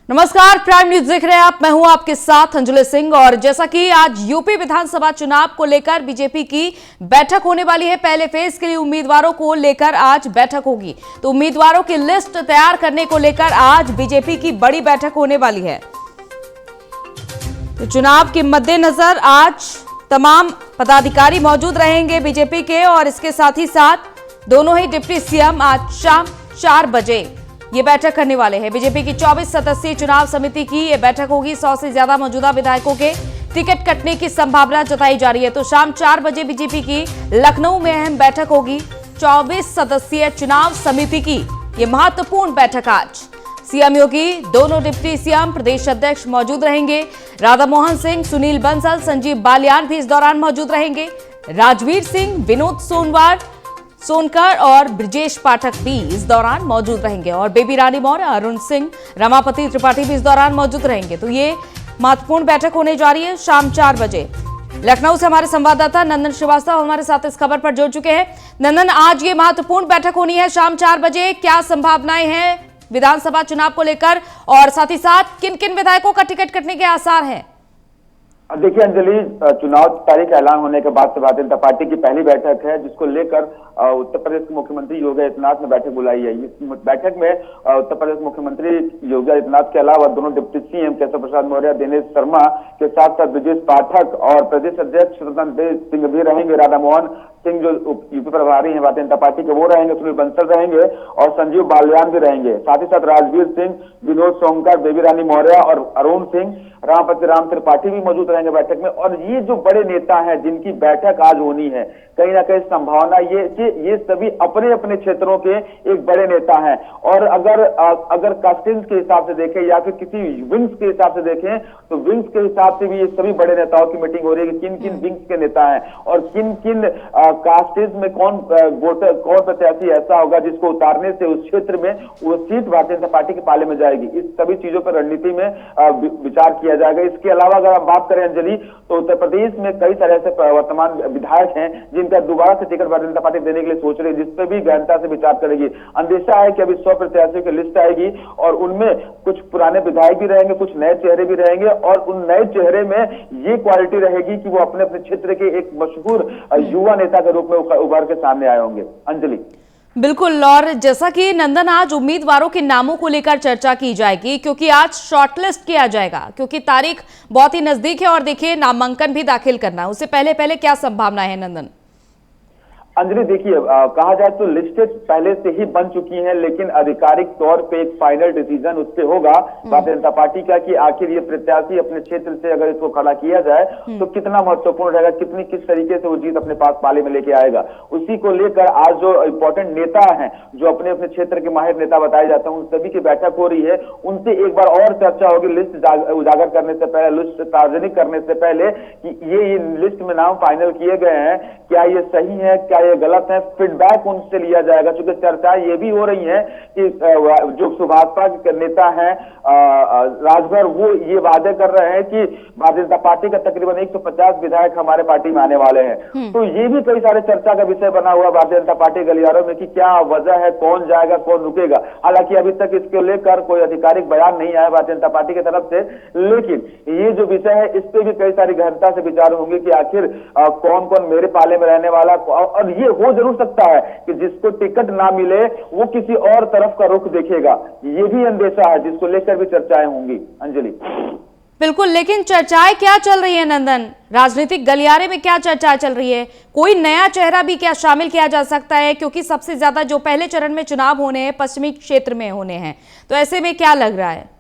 नमस्कार, prime news देख रहे हैं आप। मैं हूं आपके साथ अंजलि सिंह। और जैसा कि आज यूपी विधानसभा चुनाव को लेकर बीजेपी की बैठक होने वाली है, पहले फेज के लिए उम्मीदवारों को लेकर आज बैठक होगी। तो उम्मीदवारों की लिस्ट तैयार करने को लेकर आज बीजेपी की बड़ी बैठक होने वाली है। तो चुनाव के मद्देनजर आज तमाम पदाधिकारी मौजूद रहेंगे बीजेपी के, और इसके साथ ही साथ दोनों ही डिप्टी सीएम आज शाम 4 बजे ये बैठक करने वाले हैं। बीजेपी की 24 सदस्यीय चुनाव समिति की ये बैठक होगी। 100 से ज्यादा मौजूदा विधायकों के टिकट कटने की संभावना जताई जा रही है। तो शाम 4 बजे बीजेपी की लखनऊ में अहम बैठक होगी। 24 सदस्यीय चुनाव समिति की ये महत्वपूर्ण बैठक आज सीएम योगी, दोनों डिप्टी सीएम, प्रदेश अध्यक्ष मौजूद रहेंगे। राधा मोहन सिंह, सुनील बंसल, संजीव बालियान भी इस दौरान मौजूद रहेंगे। राजवीर सिंह, विनोद सोनकर और ब्रजेश पाठक भी इस दौरान मौजूद रहेंगे। और बेबी रानी मौर्य, अरुण सिंह, रमापति त्रिपाठी भी इस दौरान मौजूद रहेंगे। तो ये महत्वपूर्ण बैठक होने जा रही है शाम 4 बजे। लखनऊ से हमारे संवाददाता नंदन श्रीवास्तव हमारे साथ इस खबर पर जुड़ चुके हैं। नंदन, आज ये महत्वपूर्ण बैठक होनी है शाम 4 बजे, क्या संभावनाएं हैं विधानसभा चुनाव को लेकर, और साथ ही साथ किन किन विधायकों का टिकट कटने के आसार हैं? देखिए अंजलि, चुनाव तारीख ऐलान होने के बाद से भारतीय जनता पार्टी की पहली बैठक है, जिसको लेकर उत्तर प्रदेश के मुख्यमंत्री योगी आदित्यनाथ ने बैठक बुलाई है। इस बैठक में उत्तर प्रदेश मुख्यमंत्री योगी आदित्यनाथ के अलावा दोनों डिप्टी सीएम केशव प्रसाद मौर्य, दिनेश शर्मा के साथ साथ ब्रजेश पाठक और प्रदेश अध्यक्ष स्वतंत्र सिंह भी रहेंगे। राधा मोहन सिंह जो यूपी प्रभारी हैं भारतीय जनता पार्टी के, वो रहेंगे। सुनील बंसल रहेंगे और संजीव बालियान भी रहेंगे। साथ ही साथ राजवीर सिंह, विनोद सोनकर, बेबी रानी मौर्य और अरुण सिंह, रमापति राम त्रिपाठी भी मौजूद रहेंगे बैठक में। और ये जो बड़े नेता हैं जिनकी बैठक आज होनी है, कहीं ना कहीं संभावना ये कि ये सभी अपने अपने क्षेत्रों के एक बड़े नेता हैं। और अगर कास्टिंग्स के हिसाब से देखें या फिर किसी विंग्स के हिसाब से देखें, तो विंग्स के हिसाब से भी ये सभी बड़े नेताओं की मीटिंग हो रही है कि किन किन विंग्स के नेता हैं और किन किन कास्टेज में कौन प्रत्याशी ऐसा होगा जिसको उतारने से उस क्षेत्र में वो सीट भारतीय जनता पार्टी के पाले में जाएगी। इस सभी चीजों पर रणनीति में विचार किया जाएगा। इसके अलावा अगर हम बात करें अंजलि, तो उत्तर प्रदेश में कई सारे ऐसे वर्तमान विधायक हैं जिनका दोबारा से टिकट भारतीय जनता पार्टी देने के लिए सोच रही है, जिसपे भी गहनता से विचार करेगी। अंदेशा है कि अभी 100 प्रत्याशियों की लिस्ट आएगी और उनमें कुछ पुराने विधायक भी रहेंगे, कुछ नए चेहरे भी रहेंगे। और उन नए चेहरे में ये क्वालिटी रहेगी कि वो अपने अपने क्षेत्र के एक मशहूर युवा नेता के रूप में उभर के सामने आए होंगे। अंजलि, बिल्कुल। और जैसा कि नंदन, आज उम्मीदवारों के नामों को लेकर चर्चा की जाएगी, क्योंकि आज शॉर्टलिस्ट किया जाएगा, क्योंकि तारीख बहुत ही नजदीक है। और देखिए, नामांकन भी दाखिल करना, उससे पहले क्या संभावना है नंदन? अंजलि, देखिए, कहा जाए तो लिस्टेड पहले से ही बन चुकी हैं, लेकिन आधिकारिक तौर पे एक फाइनल डिसीजन उस पे होगा भारतीय जनता पार्टी का कि आखिर ये प्रत्याशी अपने क्षेत्र से अगर इसको खड़ा किया जाए तो कितना महत्वपूर्ण रहेगा, किस तरीके से वो जीत अपने पास पाले में लेके आएगा। उसी को लेकर आज जो इंपॉर्टेंट नेता हैं, जो अपने अपने क्षेत्र के माहिर नेता बताए जाते हैं, उन सभी की बैठक हो रही है। उनसे एक बार और चर्चा होगी लिस्ट उजागर करने से पहले, लिस्ट सार्वजनिक करने से पहले, कि ये लिस्ट में नाम फाइनल किए गए हैं, क्या ये सही है, क्या ये गलत है। फीडबैक उनसे लिया जाएगा, क्योंकि चर्चाएं ये भी हो रही है कि जो सुभाषपा के नेता हैं राजभर, वो ये वादे कर रहे हैं कि भारतीय जनता पार्टी का तकरीबन 150 विधायक हमारे पार्टी में आने वाले हैं। तो ये भी कई सारे चर्चा का विषय बना हुआ भारतीय जनता पार्टी गलियारों में कि क्या वजह है, कौन जाएगा, कौन रुकेगा। हालांकि अभी तक इसको लेकर कोई आधिकारिक बयान नहीं आया भारतीय जनता पार्टी की तरफ से, लेकिन ये जो विषय है इस पे भी कई सारी गहनता से विचार होंगे कि आखिर कौन कौन मेरे पाले में रहने वाला। और ये हो जरूर सकता है कि जिसको टिकट ना मिले वो किसी और तरफ का रुख देखेगा, ये भी अंदेशा है, जिसको लेकर भी चर्चाएं होंगी। अंजलि, बिल्कुल। लेकिन चर्चाएं क्या चल रही है नंदन? राजनीतिक गलियारे में क्या चर्चा चल रही है? कोई नया चेहरा भी क्या शामिल किया जा सकता है? क्योंकि सबसे ज्यादा जो पहले चरण में चुनाव होने हैं पश्चिमी क्षेत्र में होने हैं, तो ऐसे में क्या लग रहा है?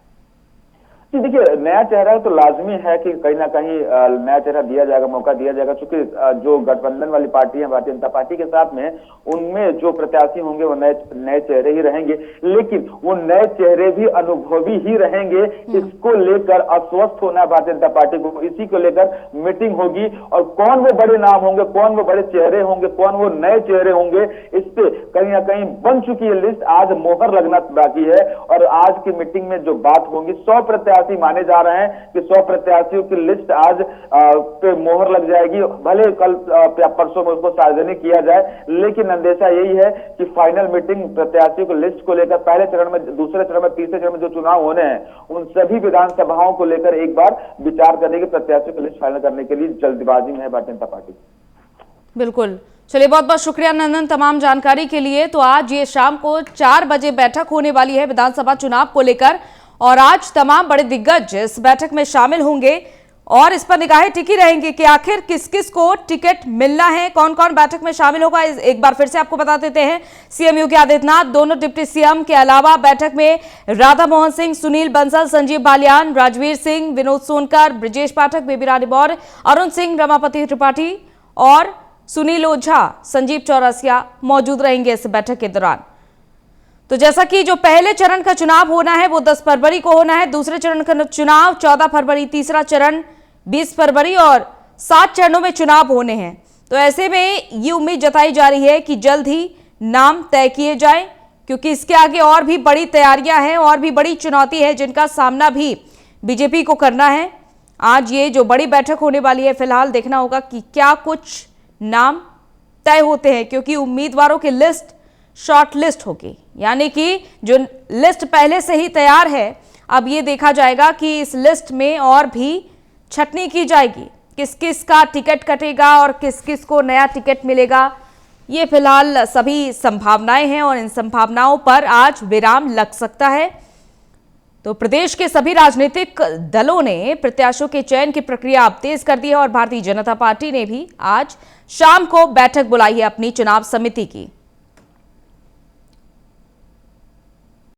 देखिए, नया चेहरा तो लाजमी है कि कहीं ना कहीं नया चेहरा दिया जाएगा, मौका दिया जाएगा, क्योंकि जो गठबंधन वाली पार्टी है भारतीय जनता पार्टी के साथ में, उनमें जो प्रत्याशी होंगे वो नए चेहरे ही रहेंगे। लेकिन वो नए चेहरे भी अनुभवी ही रहेंगे। इसको लेकर आश्वस्त होना है भारतीय जनता पार्टी को, इसी को लेकर मीटिंग होगी। और कौन वो बड़े नाम होंगे, कौन वो बड़े चेहरे होंगे, कौन वो नए चेहरे होंगे, इस पे कहीं ना कहीं बन चुकी है लिस्ट। आज मोहर लगना बाकी है और आज की मीटिंग में जो बात होगी, 100 प्रत्याशी साथ ही माने जा रहे हैं कि 100 प्रत्याशियों की लिस्ट आज पे मोहर लग जाएगी। भले कल या परसों में उसको सार्वजनिक किया जाए, लेकिन अंदेशा यही है कि फाइनल मीटिंग प्रत्याशियों की लिस्ट को लेकर पहले चरण में, दूसरे चरण में, तीसरे चरण में जो चुनाव होने हैं उन सभी विधानसभाओं को लेकर एक बार विचार करने की, प्रत्याशियों की लिस्ट फाइनल करने के लिए जल्दबाजी में है भारतीय जनता पार्टी। बिल्कुल, चलिए बहुत बहुत शुक्रिया नंदन तमाम जानकारी के लिए। तो आज ये शाम को 4 बजे बैठक होने वाली है विधानसभा चुनाव को लेकर और आज तमाम बड़े दिग्गज इस बैठक में शामिल होंगे और इस पर निगाहें टिकी रहेंगी कि आखिर किस किस को टिकट मिलना है, कौन कौन बैठक में शामिल होगा। एक बार फिर से आपको बता देते हैं, सीएम योगी आदित्यनाथ, दोनों डिप्टी सीएम के अलावा बैठक में राधा मोहन सिंह, सुनील बंसल, संजीव बालियान, राजवीर सिंह, विनोद सोनकर, ब्रिजेश पाठक, बेबी रानी मौर्य, अरुण सिंह, रमापति त्रिपाठी और सुनील ओझा, संजीव चौरसिया मौजूद रहेंगे इस बैठक के दौरान। तो जैसा कि जो पहले चरण का चुनाव होना है वो 10 फरवरी को होना है, दूसरे चरण का चुनाव 14 फरवरी, तीसरा चरण 20 फरवरी और 7 चरणों में चुनाव होने हैं। तो ऐसे में ये उम्मीद जताई जा रही है कि जल्द ही नाम तय किए जाएं, क्योंकि इसके आगे और भी बड़ी तैयारियां हैं और भी बड़ी चुनौती है जिनका सामना भी बीजेपी को करना है। आज ये जो बड़ी बैठक होने वाली है, फिलहाल देखना होगा कि क्या कुछ नाम तय होते हैं, क्योंकि उम्मीदवारों की लिस्ट शॉर्ट लिस्ट होगी, यानी कि जो लिस्ट पहले से ही तैयार है अब ये देखा जाएगा कि इस लिस्ट में और भी छटनी की जाएगी, किस किस का टिकट कटेगा और किस किस को नया टिकट मिलेगा। ये फिलहाल सभी संभावनाएं हैं और इन संभावनाओं पर आज विराम लग सकता है। तो प्रदेश के सभी राजनीतिक दलों ने प्रत्याशियों के चयन की प्रक्रिया अब तेज कर दी है और भारतीय जनता पार्टी ने भी आज शाम को बैठक बुलाई है अपनी चुनाव समिति की।